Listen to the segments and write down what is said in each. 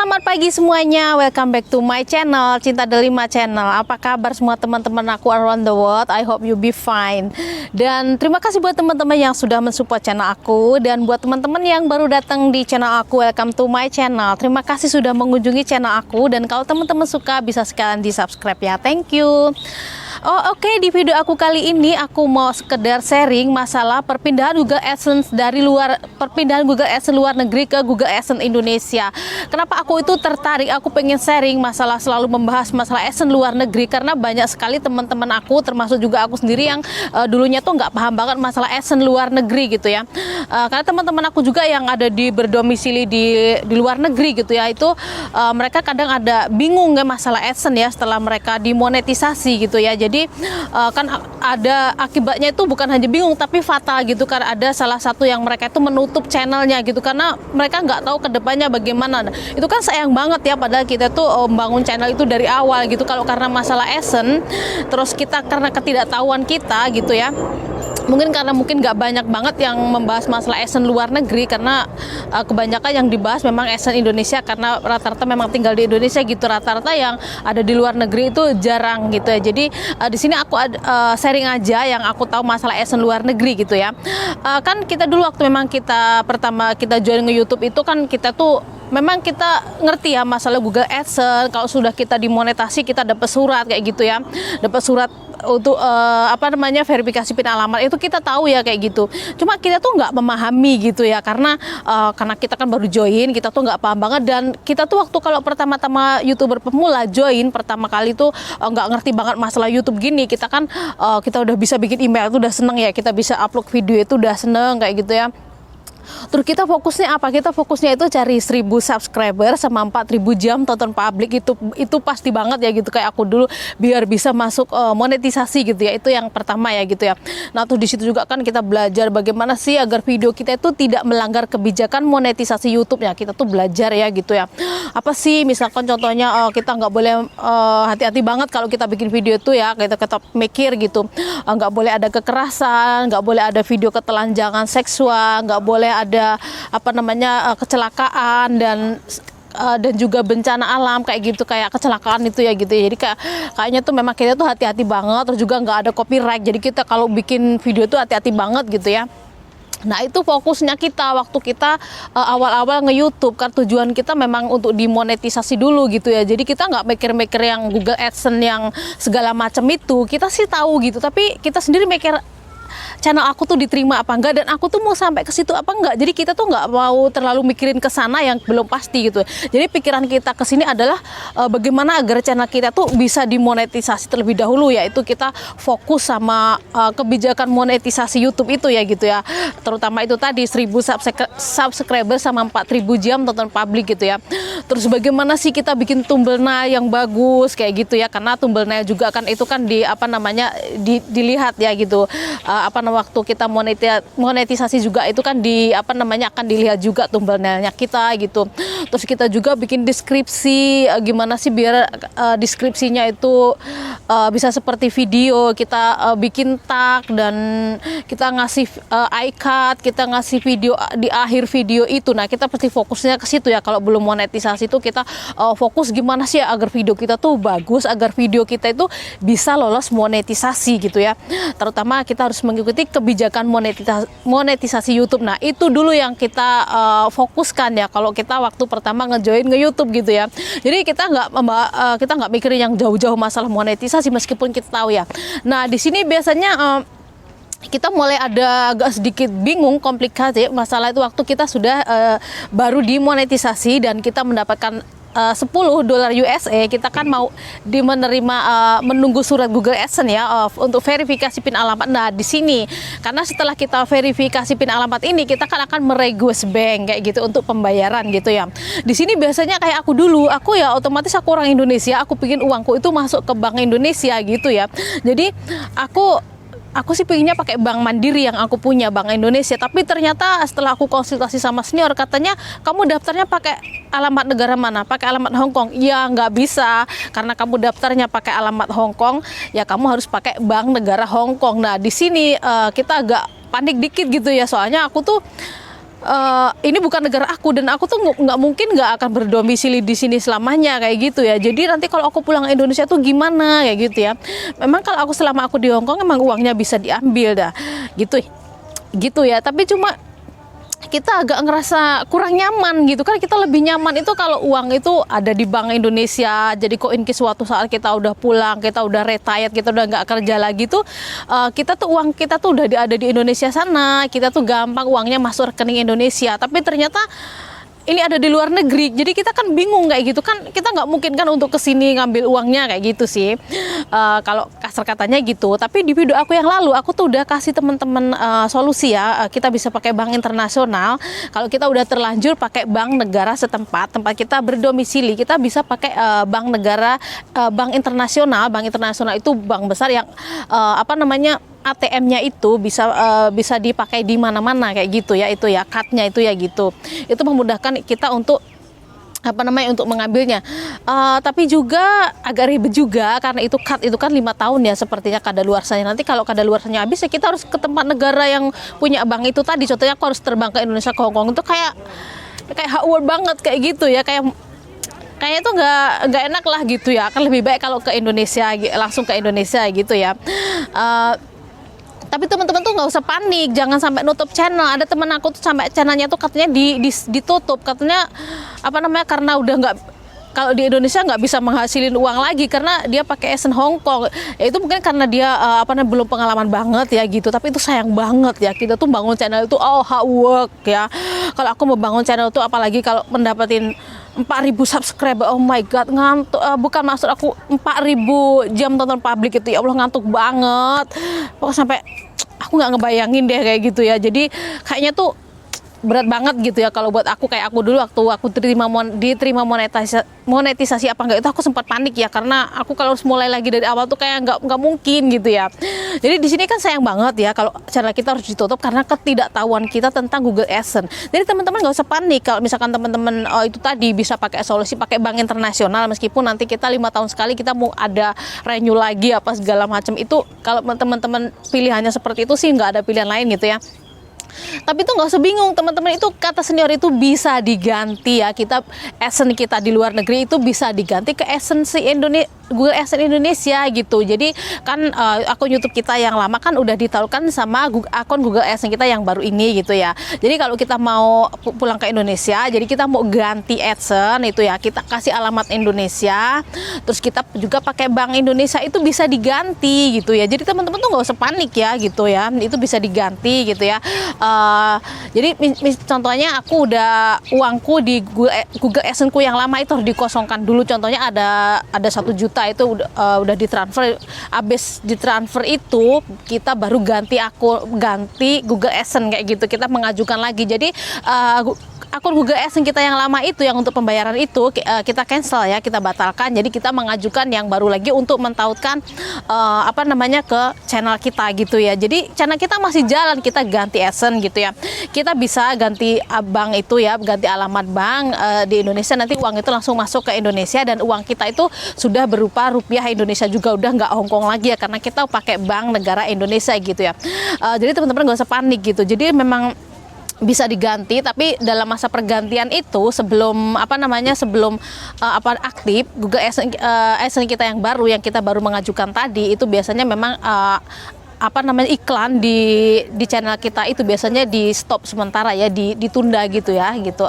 Selamat pagi semuanya, welcome back to my channel, Cinta Delima Channel. Apa kabar semua teman-teman aku around the world? I hope you be fine. Dan terima kasih buat teman-teman yang sudah mensupport channel aku. Dan buat teman-teman yang baru datang di channel aku, welcome to my channel. Terima kasih sudah mengunjungi channel aku. Dan kalau teman-teman suka, bisa sekalian di subscribe ya, thank you. Oke, di video aku kali ini aku mau sekedar sharing masalah perpindahan Google AdSense dari perpindahan Google AdSense luar negeri ke Google AdSense Indonesia. Kenapa aku itu tertarik? Aku pengen sharing masalah, selalu membahas masalah AdSense luar negeri karena banyak sekali teman-teman aku, termasuk juga aku sendiri yang dulunya tuh nggak paham banget masalah AdSense luar negeri gitu ya. Karena teman-teman aku juga yang ada berdomisili di luar negeri gitu ya, itu mereka kadang ada bingung ya masalah AdSense ya setelah mereka dimonetisasi gitu ya. Jadi kan ada akibatnya itu bukan hanya bingung tapi fatal gitu kan. Ada salah satu yang mereka itu menutup channelnya gitu karena mereka nggak tahu kedepannya bagaimana. Nah, itu kan sayang banget ya, padahal kita tuh membangun channel itu dari awal gitu. Kalau karena masalah AdSense terus kita karena ketidaktahuan kita gitu ya, mungkin nggak banyak banget yang membahas masalah AdSense luar negeri karena kebanyakan yang dibahas memang AdSense Indonesia karena rata-rata memang tinggal di Indonesia gitu. Rata-rata yang ada di luar negeri itu jarang gitu ya. Jadi di sini aku sharing aja yang aku tahu masalah AdSense luar negeri gitu ya. Kan kita dulu waktu memang kita pertama kita join nge YouTube itu kan kita tuh memang kita ngerti ya masalah Google AdSense. Kalau sudah kita dimonetasi kita dapat surat kayak gitu ya, dapat surat untuk verifikasi PIN alamat, itu kita tahu ya kayak gitu. Cuma kita tuh nggak memahami gitu ya karena kita kan baru join, kita tuh nggak paham banget. Dan kita tuh waktu kalau pertama-tama YouTuber pemula join pertama kali tuh nggak ngerti banget masalah YouTube gini. Kita kan kita udah bisa bikin email itu udah seneng ya, kita bisa upload video itu udah seneng kayak gitu ya. Terus kita fokusnya apa? Kita fokusnya itu cari 1000 subscriber sama 4000 jam tonton publik. Itu pasti banget ya gitu, kayak aku dulu biar bisa masuk monetisasi gitu ya. Itu yang pertama ya gitu ya. Nah, tuh di situ juga kan kita belajar bagaimana sih agar video kita itu tidak melanggar kebijakan monetisasi YouTube ya. Kita tuh belajar ya gitu ya. Apa sih misalkan contohnya kita nggak boleh hati-hati banget kalau kita bikin video itu ya, kita mikir gitu. Nggak boleh ada kekerasan, nggak boleh ada video ketelanjangan seksual, nggak boleh ada kecelakaan dan juga bencana alam kayak gitu, kayak kecelakaan itu ya gitu. Jadi kayaknya tuh memang kita tuh hati-hati banget. Terus juga nggak ada copyright, jadi kita kalau bikin video tuh hati-hati banget gitu ya. Nah, itu fokusnya kita waktu kita awal-awal nge-YouTube kan, tujuan kita memang untuk dimonetisasi dulu gitu ya. Jadi kita nggak mikir-mikir yang Google AdSense yang segala macam itu. Kita sih tahu gitu, tapi kita sendiri mikir channel aku tuh diterima apa enggak, dan aku tuh mau sampai ke situ apa enggak. Jadi kita tuh nggak mau terlalu mikirin ke sana yang belum pasti gitu. Jadi pikiran kita ke sini adalah bagaimana agar channel kita tuh bisa dimonetisasi terlebih dahulu, yaitu kita fokus sama kebijakan monetisasi YouTube itu ya gitu ya. Terutama itu tadi 1000 subscriber sama 4000 jam tonton publik gitu ya. Terus bagaimana sih kita bikin thumbnail yang bagus kayak gitu ya, karena thumbnail juga kan itu kan dilihat ya gitu. Waktu kita monetisasi juga itu kan akan dilihat juga thumbnailnya kita gitu. Terus kita juga bikin deskripsi, gimana sih biar deskripsinya itu bisa seperti video. Kita bikin tag dan kita ngasih iCard, kita ngasih video di akhir video itu. Nah, kita pasti fokusnya ke situ ya. Kalau belum monetisasi itu kita fokus gimana sih agar video kita tuh bagus, agar video kita itu bisa lolos monetisasi gitu ya. Terutama kita harus mengikuti kebijakan monetisasi YouTube. Nah, itu dulu yang kita fokuskan ya kalau kita waktu pertama nge-join nge-YouTube gitu ya. Jadi kita nggak mikirin yang jauh-jauh masalah monetisasi meskipun kita tahu ya. Nah, di sini biasanya kita mulai ada agak sedikit bingung, komplikasi masalah itu waktu kita sudah baru dimonetisasi dan kita mendapatkan $10 USA. Kita kan mau menunggu surat Google AdSense ya untuk verifikasi PIN alamat. Nah, di sini karena setelah kita verifikasi PIN alamat ini kita kan akan merequest bank kayak gitu untuk pembayaran gitu ya. Di sini biasanya kayak aku dulu, aku ya otomatis aku orang Indonesia, aku pingin uangku itu masuk ke bank Indonesia gitu ya. Jadi aku sih pengennya pakai bank Mandiri yang aku punya, Bank Indonesia. Tapi ternyata setelah aku konsultasi sama senior, katanya kamu daftarnya pakai alamat negara mana? Pakai alamat Hong Kong. Ya nggak bisa, karena kamu daftarnya pakai alamat Hong Kong, ya kamu harus pakai bank negara Hong Kong. Nah, di sini kita agak panik dikit gitu ya, soalnya aku tuh ini bukan negara aku dan aku tuh nggak mungkin nggak akan berdomisili di sini selamanya kayak gitu ya. Jadi nanti kalau aku pulang ke Indonesia tuh gimana kayak gitu ya. Memang kalau aku selama aku di Hong Kong emang uangnya bisa diambil dah gitu ya. Tapi cuma kita agak ngerasa kurang nyaman gitu kan. Kita lebih nyaman itu kalau uang itu ada di Bank Indonesia. Jadi kok in case suatu saat kita udah pulang, kita udah retired, kita udah nggak kerja lagi tuh, kita tuh uang kita tuh udah ada di Indonesia sana. Kita tuh gampang uangnya masuk rekening Indonesia. Tapi ternyata ini ada di luar negeri, jadi kita kan bingung kayak gitu kan. Kita nggak mungkin kan untuk kesini ngambil uangnya kayak gitu sih, kalau kasar katanya gitu. Tapi di video aku yang lalu aku tuh udah kasih teman-teman solusi ya. Kita bisa pakai bank internasional. Kalau kita udah terlanjur pakai bank negara setempat, tempat kita berdomisili, kita bisa pakai bank negara, bank internasional. Bank internasional itu bank besar yang ATM-nya itu bisa dipakai di mana-mana kayak gitu ya. Itu ya card-nya itu ya gitu. Itu memudahkan kita untuk untuk mengambilnya. Tapi juga agak ribet juga karena itu card itu kan 5 tahun ya sepertinya kadaluarsanya. Nanti kalau kadaluarsanya habis ya kita harus ke tempat negara yang punya bank itu tadi. Contohnya aku harus terbang ke Indonesia, ke Hong Kong, itu kayak hard work banget kayak gitu ya. Kayaknya itu nggak enak lah gitu ya. Akan lebih baik kalau ke Indonesia, langsung ke Indonesia gitu ya. Tapi teman-teman tuh nggak usah panik, jangan sampai nutup channel. Ada teman aku tuh sampai channelnya tuh katanya ditutup, katanya karena udah nggak, kalau di Indonesia nggak bisa menghasilin uang lagi karena dia pakai Essence Hong Kong. Ya itu mungkin karena dia belum pengalaman banget ya gitu. Tapi itu sayang banget ya, kita tuh bangun channel itu hard work ya. Kalau aku mau bangun channel tuh apalagi kalau mendapatin 4.000 subscriber, oh my god, ngantuk. Bukan maksud aku 4.000 jam tonton publik itu, ya Allah ngantuk banget. Pokoknya sampai aku nggak ngebayangin deh kayak gitu ya. Jadi kayaknya tuh berat banget gitu ya kalau buat aku. Kayak aku dulu waktu aku diterima monetisasi apa enggak itu aku sempat panik ya, karena aku kalau harus mulai lagi dari awal tuh kayak nggak mungkin gitu ya. Jadi di sini kan sayang banget ya kalau channel kita harus ditutup karena ketidaktahuan kita tentang Google Adsense. Jadi teman-teman nggak usah panik kalau misalkan teman-teman itu tadi bisa pakai solusi pakai bank internasional, meskipun nanti kita 5 tahun sekali kita mau ada renew lagi apa segala macam itu. Kalau teman-teman pilihannya seperti itu sih nggak ada pilihan lain gitu ya. Tapi itu nggak usah bingung teman-teman, itu kata senior itu bisa diganti ya. Kita Essence kita di luar negeri itu bisa diganti ke Essence Google Essence Indonesia gitu. Jadi kan akun YouTube kita yang lama kan udah ditaruhkan sama akun Google Essence kita yang baru ini gitu ya. Jadi kalau kita mau pulang ke Indonesia, jadi kita mau ganti Essence itu ya, kita kasih alamat Indonesia, terus kita juga pakai Bank Indonesia, itu bisa diganti gitu ya. Jadi teman-teman tuh nggak usah panik ya gitu ya, itu bisa diganti gitu ya. Jadi contohnya aku udah uangku di Google Essence ku yang lama itu harus dikosongkan dulu. Contohnya ada 1 juta itu udah ditransfer. Abis ditransfer itu kita baru ganti Google Essence kayak gitu. Kita mengajukan lagi. Jadi akun Google Essence kita yang lama itu yang untuk pembayaran itu kita cancel ya, kita batalkan. Jadi kita mengajukan yang baru lagi untuk mentautkan ke channel kita gitu ya. Jadi channel kita masih jalan, kita ganti Essence gitu ya. Kita bisa ganti bank itu ya, ganti alamat bank di Indonesia, nanti uang itu langsung masuk ke Indonesia dan uang kita itu sudah berupa rupiah Indonesia juga, udah nggak Hongkong lagi ya, karena kita pakai bank negara Indonesia gitu ya. Jadi teman-teman nggak usah panik gitu. Jadi memang bisa diganti, tapi dalam masa pergantian itu sebelum aktif Google Essence kita yang kita baru mengajukan tadi, itu biasanya memang iklan di channel kita itu biasanya di stop sementara ya, ditunda gitu ya gitu,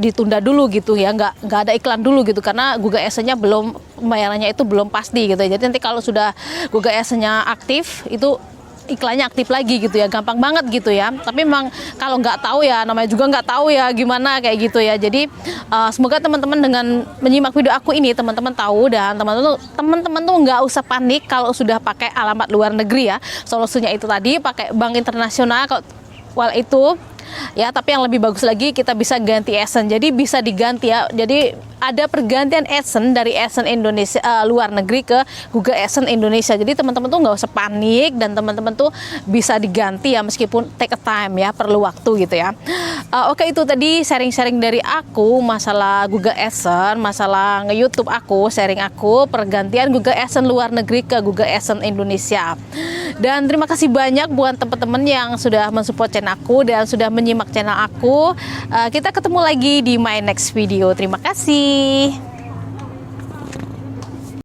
ditunda dulu gitu ya, nggak ada iklan dulu gitu, karena Google Essence-nya belum, pembayarannya itu belum pasti gitu ya. Jadi nanti kalau sudah Google Essence-nya aktif itu iklannya aktif lagi gitu ya, gampang banget gitu ya. Tapi memang kalau nggak tahu ya, namanya juga nggak tahu ya gimana kayak gitu ya. Jadi semoga teman-teman dengan menyimak video aku ini teman-teman tahu, dan teman-teman tuh nggak usah panik kalau sudah pakai alamat luar negeri ya. Solusinya itu tadi pakai bank internasional kalau itu ya. Tapi yang lebih bagus lagi kita bisa ganti Essence, jadi bisa diganti ya. Jadi ada pergantian Essence dari Essence Indonesia luar negeri ke Google Essence Indonesia. Jadi teman-teman tuh nggak usah panik, dan teman-teman tuh bisa diganti ya, meskipun take a time ya, perlu waktu gitu ya. Oke, itu tadi sharing-sharing dari aku masalah Google Essence, masalah nge-YouTube aku, sharing aku pergantian Google Essence luar negeri ke Google Essence Indonesia. Dan terima kasih banyak buat teman-teman yang sudah mensupport channel aku dan sudah menyimak channel aku. Kita ketemu lagi di my next video. Terima kasih.